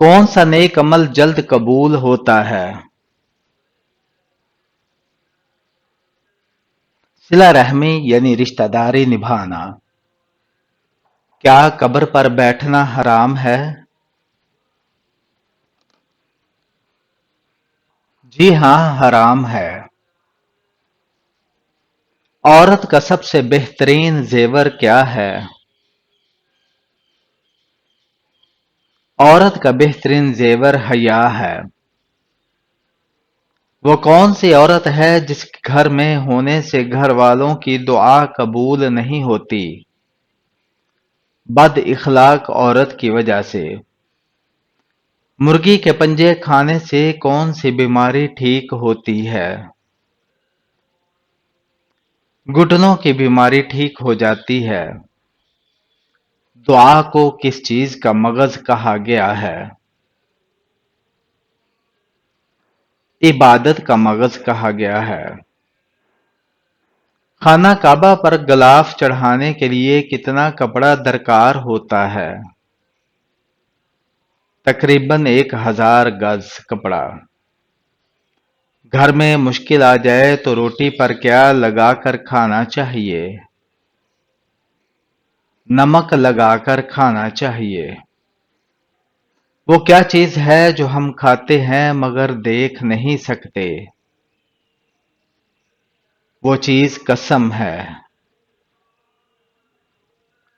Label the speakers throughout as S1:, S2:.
S1: کون سا نیک عمل جلد قبول ہوتا ہے؟ صلہ رحمی یعنی رشتہ داری نبھانا۔ کیا قبر پر بیٹھنا حرام ہے؟ جی ہاں، حرام ہے۔ عورت کا سب سے بہترین زیور کیا ہے؟ عورت کا بہترین زیور حیا ہے۔ وہ کون سی عورت ہے جس کے گھر میں ہونے سے گھر والوں کی دعا قبول نہیں ہوتی؟ بد اخلاق عورت کی وجہ سے۔ مرغی کے پنجے کھانے سے کون سی بیماری ٹھیک ہوتی ہے؟ گھٹنوں کی بیماری ٹھیک ہو جاتی ہے۔ دعا کو کس چیز کا مغز کہا گیا ہے؟ عبادت کا مغز کہا گیا ہے۔ خانہ کعبہ پر غلاف چڑھانے کے لیے کتنا کپڑا درکار ہوتا ہے؟ تقریباً 1000 گز کپڑا۔ گھر میں مشکل آ جائے تو روٹی پر کیا لگا کر کھانا چاہیے؟ نمک لگا کر کھانا چاہیے۔ وہ کیا چیز ہے جو ہم کھاتے ہیں مگر دیکھ نہیں سکتے؟ وہ چیز قسم ہے۔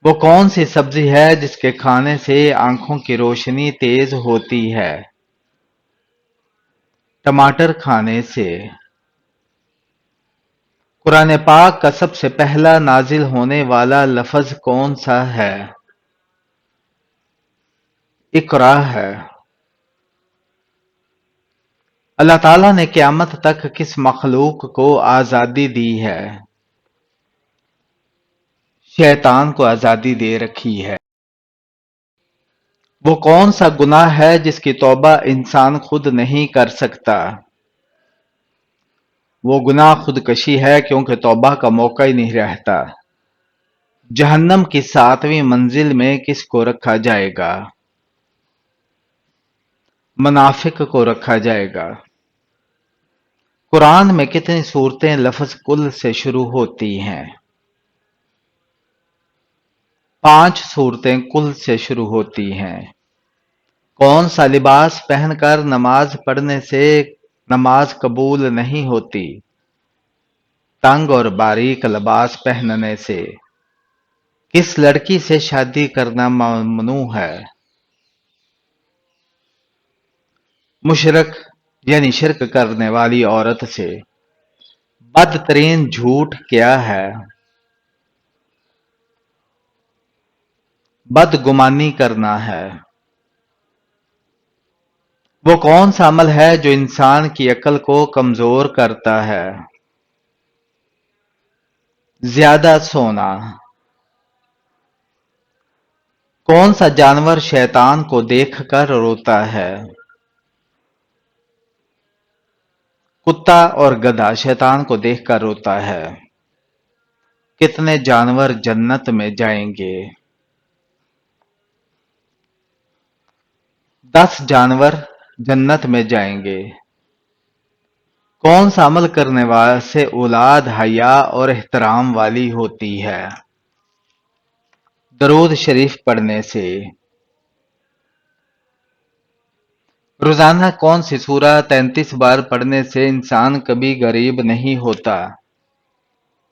S1: وہ کون سی سبزی ہے جس کے کھانے سے آنکھوں کی روشنی تیز ہوتی ہے؟ ٹماٹر کھانے سے۔ قرآن پاک کا سب سے پہلا نازل ہونے والا لفظ کون سا ہے؟ اقرا ہے۔ اللہ تعالیٰ نے قیامت تک کس مخلوق کو آزادی دی ہے؟ شیطان کو آزادی دے رکھی ہے۔ وہ کون سا گناہ ہے جس کی توبہ انسان خود نہیں کر سکتا؟ وہ گناہ خودکشی ہے کیونکہ توبہ کا موقع ہی نہیں رہتا۔ جہنم کی 7ویں منزل میں کس کو رکھا جائے گا؟ منافق کو رکھا جائے گا۔ قرآن میں کتنی صورتیں لفظ کل سے شروع ہوتی ہیں؟ 5 صورتیں کل سے شروع ہوتی ہیں۔ کون سا لباس پہن کر نماز پڑھنے سے نماز قبول نہیں ہوتی؟ تنگ اور باریک لباس پہننے سے۔ کس لڑکی سے شادی کرنا ممنوع ہے؟ مشرک یعنی شرک کرنے والی عورت سے۔ بدترین جھوٹ کیا ہے؟ بدگمانی کرنا ہے۔ وہ کون سا عمل ہے جو انسان کی عقل کو کمزور کرتا ہے؟ زیادہ سونا۔ کون سا جانور شیطان کو دیکھ کر روتا ہے؟ کتا اور گدھا شیطان کو دیکھ کر روتا ہے۔ کتنے جانور جنت میں جائیں گے؟ 10 جانور جنت میں جائیں گے۔ کون سا عمل کرنے سے اولاد حیا اور احترام والی ہوتی ہے؟ درود شریف پڑھنے سے۔ روزانہ کون سی سورہ 33 بار پڑھنے سے انسان کبھی غریب نہیں ہوتا؟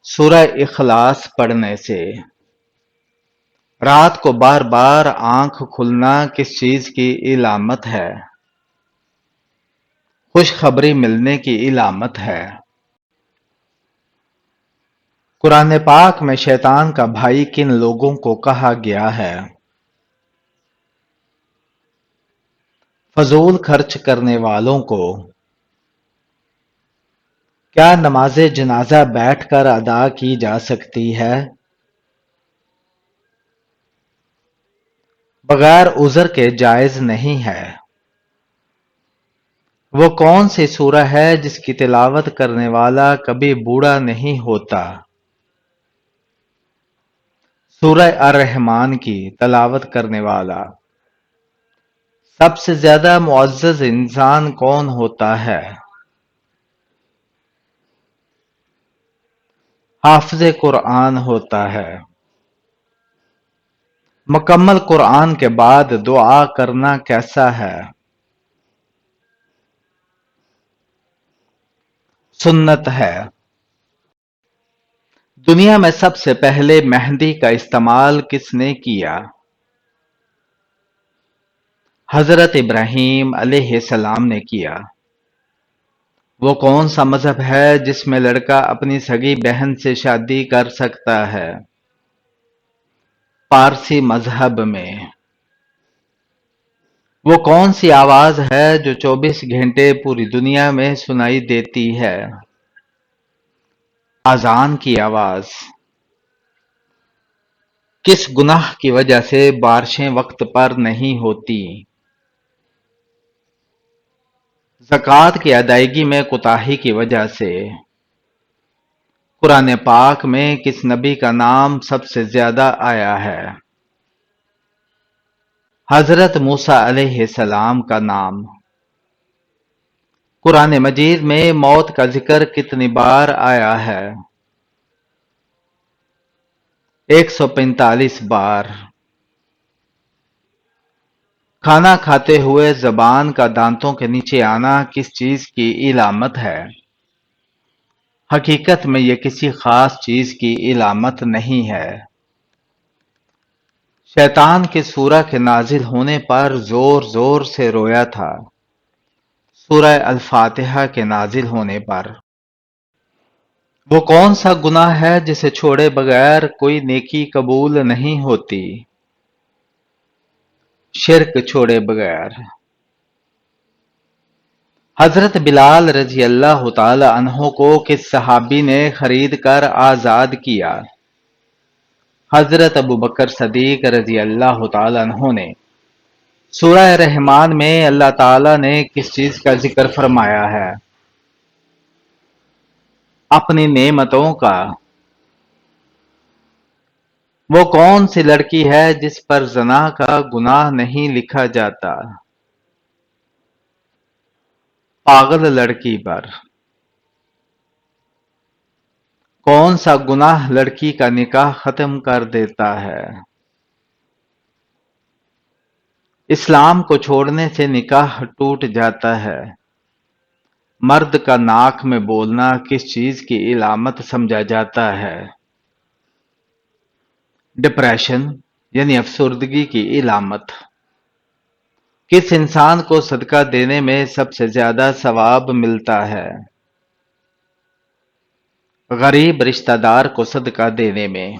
S1: سورہ اخلاص پڑھنے سے۔ رات کو بار بار آنکھ کھلنا کس چیز کی علامت ہے؟ خوشخبری ملنے کی علامت ہے۔ قرآن پاک میں شیطان کا بھائی کن لوگوں کو کہا گیا ہے؟ فضول خرچ کرنے والوں کو۔ کیا نماز جنازہ بیٹھ کر ادا کی جا سکتی ہے؟ بغیر عذر کے جائز نہیں ہے۔ وہ کون سی سورہ ہے جس کی تلاوت کرنے والا کبھی بوڑھا نہیں ہوتا؟ سورہ الرحمن کی تلاوت کرنے والا سب سے زیادہ معزز انسان کون ہوتا ہے؟ حافظ قرآن ہوتا ہے۔ مکمل قرآن کے بعد دعا کرنا کیسا ہے؟ سنت ہے۔ دنیا میں سب سے پہلے مہندی کا استعمال کس نے کیا؟ حضرت ابراہیم علیہ السلام نے کیا۔ وہ کون سا مذہب ہے جس میں لڑکا اپنی سگی بہن سے شادی کر سکتا ہے؟ پارسی مذہب میں۔ وہ کون سی آواز ہے جو 24 گھنٹے پوری دنیا میں سنائی دیتی ہے؟ اذان کی آواز۔ کس گناہ کی وجہ سے بارشیں وقت پر نہیں ہوتی؟ زکوٰۃ کی ادائیگی میں کوتاہی کی وجہ سے۔ قرآن پاک میں کس نبی کا نام سب سے زیادہ آیا ہے؟ حضرت موسیٰ علیہ السلام کا نام۔ قرآن مجید میں موت کا ذکر کتنی بار آیا ہے؟ 145 بار۔ کھانا کھاتے ہوئے زبان کا دانتوں کے نیچے آنا کس چیز کی علامت ہے؟ حقیقت میں یہ کسی خاص چیز کی علامت نہیں ہے۔ شیطان کے سورہ کے نازل ہونے پر زور زور سے رویا تھا؟ سورہ الفاتحہ کے نازل ہونے پر۔ وہ کون سا گناہ ہے جسے چھوڑے بغیر کوئی نیکی قبول نہیں ہوتی؟ شرک چھوڑے بغیر۔ حضرت بلال رضی اللہ تعالی عنہ کو کس صحابی نے خرید کر آزاد کیا؟ حضرت ابوبکر صدیق رضی اللہ تعالی عنہ نے۔ سورہ رحمان میں اللہ تعالی نے کس چیز کا ذکر فرمایا ہے؟ اپنی نعمتوں کا۔ وہ کون سی لڑکی ہے جس پر زنا کا گناہ نہیں لکھا جاتا؟ پاگل لڑکی پر۔ کون سا گناہ لڑکی کا نکاح ختم کر دیتا ہے؟ اسلام کو چھوڑنے سے نکاح ٹوٹ جاتا ہے۔ مرد کا ناک میں بولنا کس چیز کی علامت سمجھا جاتا ہے؟ ڈپریشن یعنی افسردگی کی علامت۔ کس انسان کو صدقہ دینے میں سب سے زیادہ ثواب ملتا ہے؟ غریب رشتہ دار کو صدقہ دینے میں۔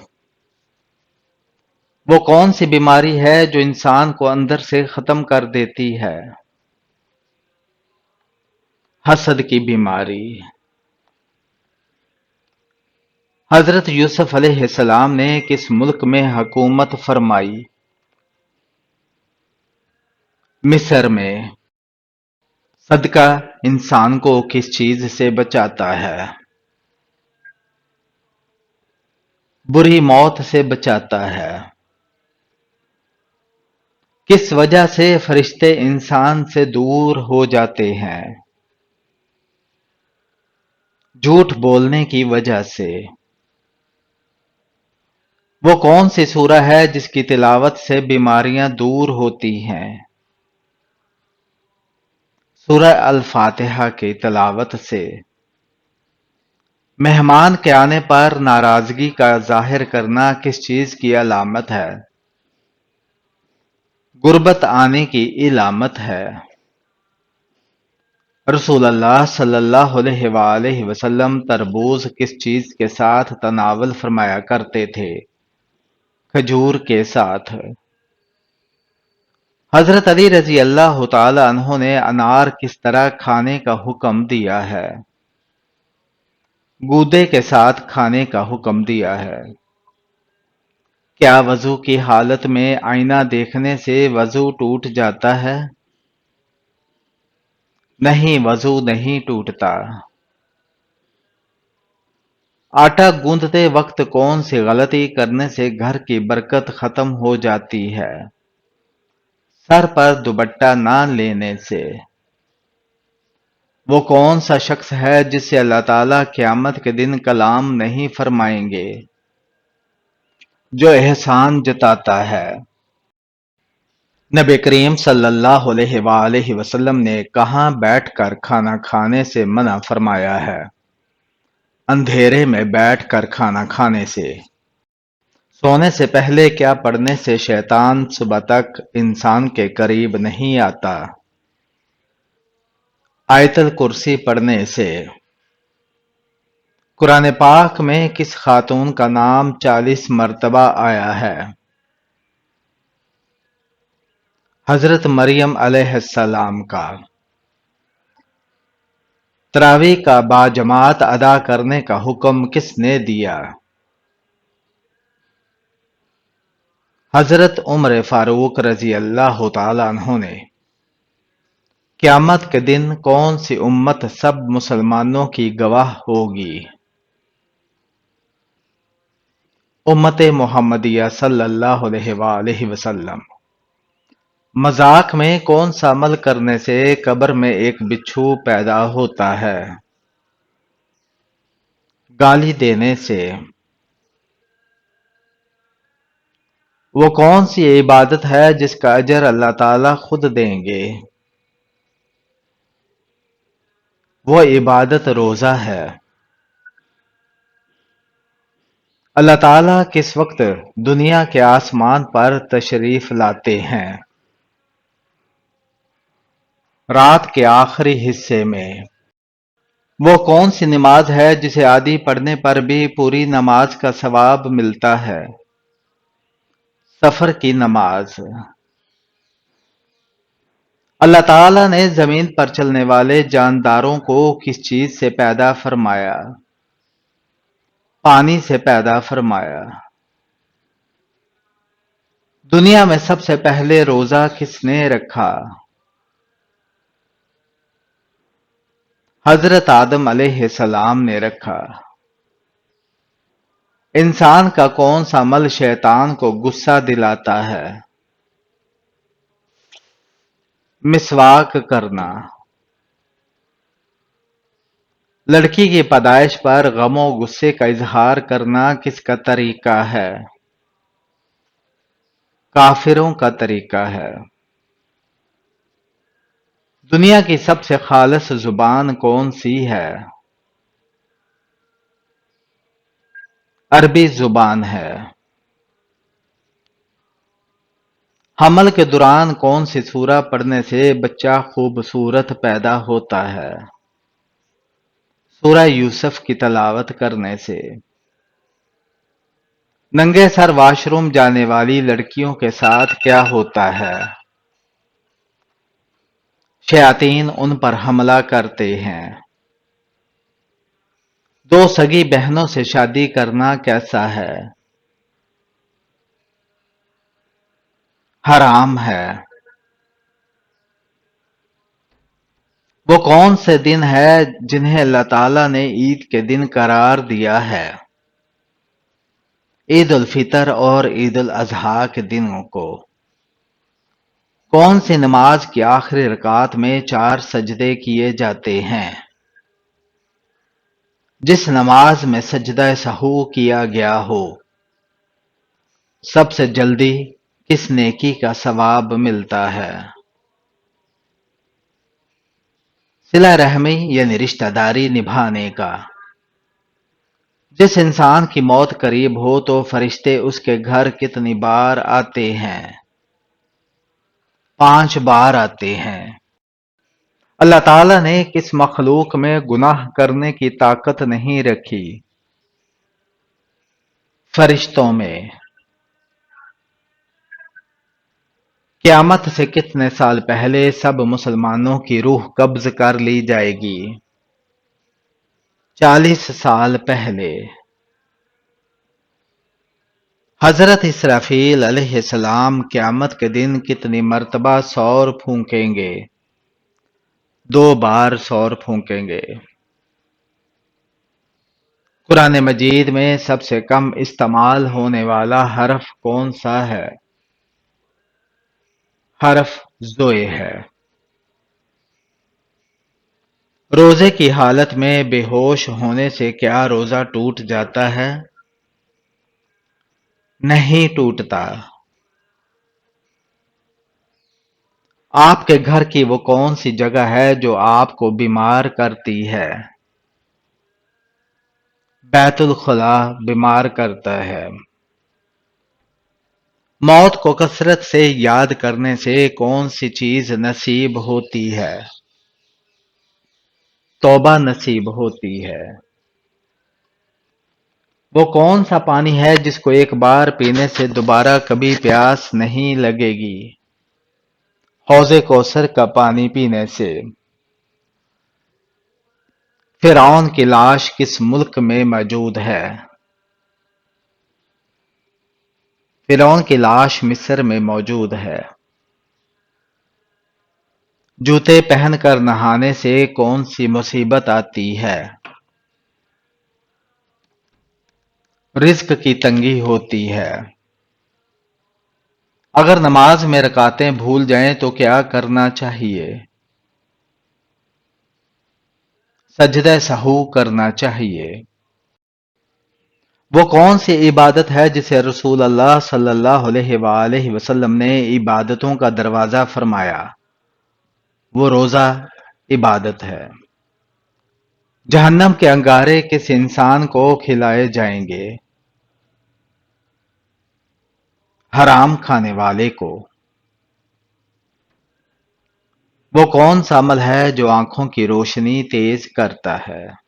S1: وہ کون سی بیماری ہے جو انسان کو اندر سے ختم کر دیتی ہے؟ حسد کی بیماری۔ حضرت یوسف علیہ السلام نے کس ملک میں حکومت فرمائی؟ مصر میں۔ صدقہ انسان کو کس چیز سے بچاتا ہے؟ بری موت سے بچاتا ہے۔ کس وجہ سے فرشتے انسان سے دور ہو جاتے ہیں؟ جھوٹ بولنے کی وجہ سے۔ وہ کون سی سورہ ہے جس کی تلاوت سے بیماریاں دور ہوتی ہیں؟ سورہ الفاتحہ کی تلاوت سے۔ مہمان کے آنے پر ناراضگی کا ظاہر کرنا کس چیز کی علامت ہے؟ غربت آنے کی علامت ہے۔ رسول اللہ صلی اللہ علیہ وآلہ وسلم تربوز کس چیز کے ساتھ تناول فرمایا کرتے تھے؟ کھجور کے ساتھ۔ حضرت علی رضی اللہ تعالی عنہ نے انار کس طرح کھانے کا حکم دیا ہے؟ گودے کے ساتھ کھانے کا حکم دیا ہے۔ کیا وضو کی حالت میں آئینہ دیکھنے سے وضو ٹوٹ جاتا ہے؟ نہیں، وضو نہیں ٹوٹتا۔ آٹا گوندتے وقت کون سی غلطی کرنے سے گھر کی برکت ختم ہو جاتی ہے؟ سر پر دوپٹہ نہ لینے سے۔ وہ کون سا شخص ہے جس سے اللہ تعالیٰ قیامت کے دن کلام نہیں فرمائیں گے؟ جو احسان جتاتا ہے۔ نبی کریم صلی اللہ علیہ وآلہ وسلم نے کہاں بیٹھ کر کھانا کھانے سے منع فرمایا ہے؟ اندھیرے میں بیٹھ کر کھانا کھانے سے۔ سونے سے پہلے کیا پڑھنے سے شیطان صبح تک انسان کے قریب نہیں آتا؟ آیت الکرسی پڑھنے سے۔ قرآن پاک میں کس خاتون کا نام 40 مرتبہ آیا ہے؟ حضرت مریم علیہ السلام کا۔ تراویح کا باجماعت ادا کرنے کا حکم کس نے دیا؟ حضرت عمر فاروق رضی اللہ تعالیٰ عنہ نے۔ قیامت کے دن کون سی امت سب مسلمانوں کی گواہ ہوگی؟ امت محمدیہ صلی اللہ علیہ وآلہ وسلم۔ مذاق میں کون سا عمل کرنے سے قبر میں ایک بچھو پیدا ہوتا ہے؟ گالی دینے سے۔ وہ کون سی عبادت ہے جس کا اجر اللہ تعالیٰ خود دیں گے؟ وہ عبادت روزہ ہے۔ اللہ تعالیٰ کس وقت دنیا کے آسمان پر تشریف لاتے ہیں؟ رات کے آخری حصے میں۔ وہ کون سی نماز ہے جسے آدھی پڑھنے پر بھی پوری نماز کا ثواب ملتا ہے؟ سفر کی نماز۔ اللہ تعالیٰ نے زمین پر چلنے والے جانداروں کو کس چیز سے پیدا فرمایا؟ پانی سے پیدا فرمایا۔ دنیا میں سب سے پہلے روزہ کس نے رکھا؟ حضرت آدم علیہ السلام نے رکھا۔ انسان کا کون سا عمل شیطان کو غصہ دلاتا ہے؟ مسواک کرنا۔ لڑکی کی پیدائش پر غم و غصے کا اظہار کرنا کس کا طریقہ ہے؟ کافروں کا طریقہ ہے۔ دنیا کی سب سے خالص زبان کون سی ہے؟ عربی زبان ہے۔ حمل کے دوران کون سی سورہ پڑھنے سے بچہ خوبصورت پیدا ہوتا ہے؟ سورہ یوسف کی تلاوت کرنے سے۔ ننگے سر واش روم جانے والی لڑکیوں کے ساتھ کیا ہوتا ہے؟ شیاطین ان پر حملہ کرتے ہیں۔ دو سگی بہنوں سے شادی کرنا کیسا ہے؟ حرام ہے۔ وہ کون سے دن ہے جنہیں اللہ تعالیٰ نے عید کے دن قرار دیا ہے؟ عید الفطر اور عید الاضحیٰ کے دنوں کو۔ کون سی نماز کی آخری رکعت میں 4 سجدے کیے جاتے ہیں؟ جس نماز میں سجدہ سہو کیا گیا ہو۔ سب سے جلدی کس نیکی کا ثواب ملتا ہے؟ صلہ رحمی یعنی رشتہ داری نبھانے کا۔ جس انسان کی موت قریب ہو تو فرشتے اس کے گھر کتنی بار آتے ہیں؟ 5 بار آتے ہیں۔ اللہ تعالیٰ نے کس مخلوق میں گناہ کرنے کی طاقت نہیں رکھی؟ فرشتوں میں۔ قیامت سے کتنے سال پہلے سب مسلمانوں کی روح قبض کر لی جائے گی؟ 40 سال پہلے۔ حضرت اسرافیل علیہ السلام قیامت کے دن کتنی مرتبہ سور پھونکیں گے؟ 2 بار سور پھونکیں گے۔ قرآن مجید میں سب سے کم استعمال ہونے والا حرف کون سا ہے؟ حرف زوئے ہے۔ روزے کی حالت میں بے ہوش ہونے سے کیا روزہ ٹوٹ جاتا ہے؟ نہیں ٹوٹتا۔ آپ کے گھر کی وہ کون سی جگہ ہے جو آپ کو بیمار کرتی ہے؟ بیت الخلا بیمار کرتا ہے۔ موت کو کثرت سے یاد کرنے سے کون سی چیز نصیب ہوتی ہے؟ توبہ نصیب ہوتی ہے۔ وہ کون سا پانی ہے جس کو ایک بار پینے سے دوبارہ کبھی پیاس نہیں لگے گی؟ حوض کوثر کا پانی پینے سے۔ فرعون کی لاش کس ملک میں موجود ہے؟ فرعون کی لاش مصر میں موجود ہے۔ جوتے پہن کر نہانے سے کون سی مصیبت آتی ہے؟ رزق کی تنگی ہوتی ہے۔ اگر نماز میں رکعتیں بھول جائیں تو کیا کرنا چاہیے؟ سجدہ سہو کرنا چاہیے۔ وہ کون سی عبادت ہے جسے رسول اللہ صلی اللہ علیہ وآلہ وسلم نے عبادتوں کا دروازہ فرمایا؟ وہ روزہ عبادت ہے۔ جہنم کے انگارے کس انسان کو کھلائے جائیں گے؟ حرام کھانے والے کو۔ وہ کون سا عمل ہے جو آنکھوں کی روشنی تیز کرتا ہے؟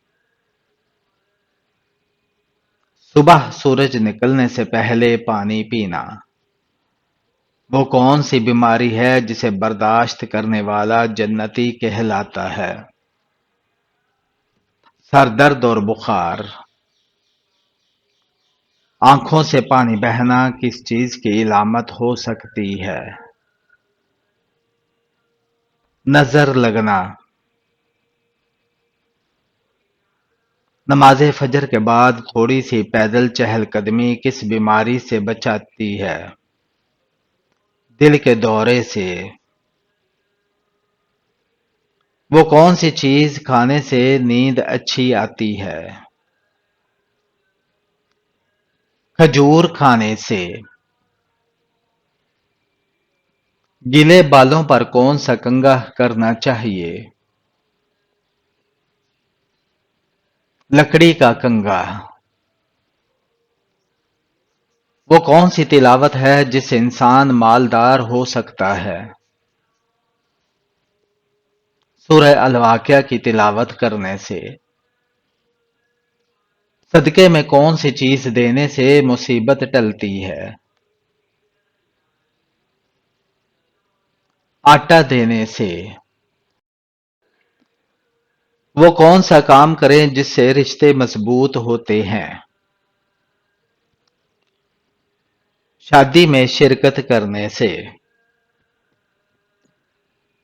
S1: صبح سورج نکلنے سے پہلے پانی پینا۔ وہ کون سی بیماری ہے جسے برداشت کرنے والا جنتی کہلاتا ہے؟ سر درد اور بخار۔ آنکھوں سے پانی بہنا کس چیز کی علامت ہو سکتی ہے؟ نظر لگنا۔ نماز فجر کے بعد تھوڑی سی پیدل چہل قدمی کس بیماری سے بچاتی ہے؟ دل کے دورے سے۔ وہ کون سی چیز کھانے سے نیند اچھی آتی ہے؟ کھجور کھانے سے۔ گیلے بالوں پر کون سا کنگھا کرنا چاہیے؟ لکڑی کا کنگھا۔ وہ کون سی تلاوت ہے جس سے انسان مالدار ہو سکتا ہے؟ سورہ الواقعہ کی تلاوت کرنے سے۔ صدقے میں کون سی چیز دینے سے مصیبت ٹلتی ہے؟ آٹا دینے سے۔ وہ کون سا کام کریں جس سے رشتے مضبوط ہوتے ہیں؟ شادی میں شرکت کرنے سے۔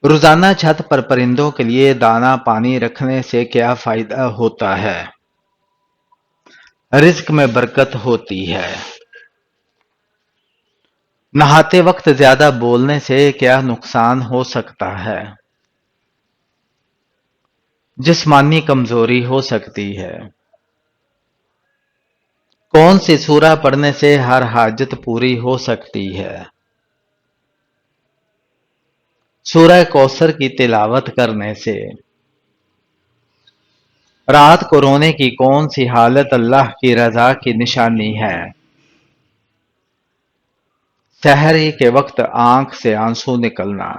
S1: روزانہ چھت پر پرندوں کے لیے دانہ پانی رکھنے سے کیا فائدہ ہوتا ہے؟ رزق میں برکت ہوتی ہے۔ نہاتے وقت زیادہ بولنے سے کیا نقصان ہو سکتا ہے؟ جسمانی کمزوری ہو سکتی ہے۔ کون سی سورہ پڑھنے سے ہر حاجت پوری ہو سکتی ہے؟ سورہ کوثر کی تلاوت کرنے سے۔ رات کو رونے کی کون سی حالت اللہ کی رضا کی نشانی ہے؟ سحری کے وقت آنکھ سے آنسو نکلنا۔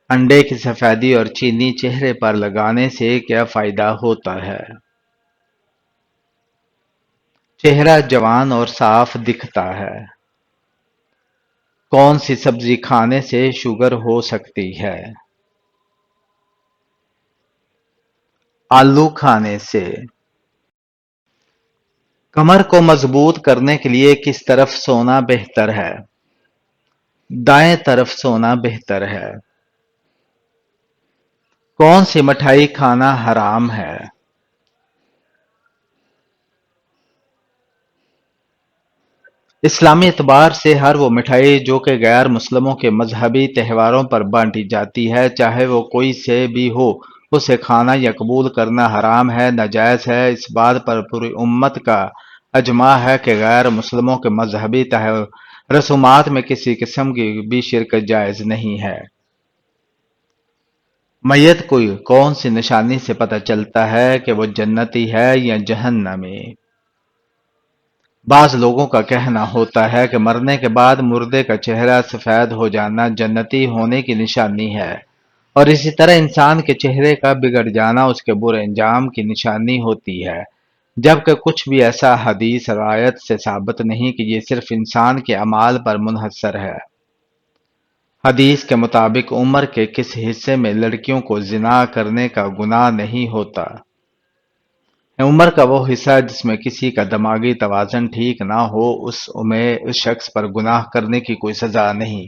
S1: انڈے کی سفیدی اور چینی چہرے پر لگانے سے کیا فائدہ ہوتا ہے؟ چہرہ جوان اور صاف دکھتا ہے۔ کون سی سبزی کھانے سے شوگر ہو سکتی ہے؟ آلو کھانے سے۔ کمر کو مضبوط کرنے کے لیے کس طرف سونا بہتر ہے؟ دائیں طرف سونا بہتر ہے۔ کون سی مٹھائی کھانا حرام ہے؟ اسلامی اعتبار سے ہر وہ مٹھائی جو کہ غیر مسلموں کے مذہبی تہواروں پر بانٹی جاتی ہے، چاہے وہ کوئی سے بھی ہو، اسے کھانا یا قبول کرنا حرام ہے، ناجائز ہے۔ اس بات پر پوری امت کا اجماع ہے کہ غیر مسلموں کے مذہبی رسومات میں کسی قسم کی بھی شرکت جائز نہیں ہے۔ میت کو کون سی نشانی سے پتہ چلتا ہے کہ وہ جنتی ہے یا جہنمی؟ بعض لوگوں کا کہنا ہوتا ہے کہ مرنے کے بعد مردے کا چہرہ سفید ہو جانا جنتی ہونے کی نشانی ہے، اور اسی طرح انسان کے چہرے کا بگڑ جانا اس کے برے انجام کی نشانی ہوتی ہے، جبکہ کچھ بھی ایسا حدیث روایت سے ثابت نہیں کہ یہ صرف انسان کے اعمال پر منحصر ہے۔ حدیث کے مطابق عمر کے کس حصے میں لڑکیوں کو زنا کرنے کا گناہ نہیں ہوتا؟ عمر کا وہ حصہ جس میں کسی کا دماغی توازن ٹھیک نہ ہو، اس شخص پر گناہ کرنے کی کوئی سزا نہیں۔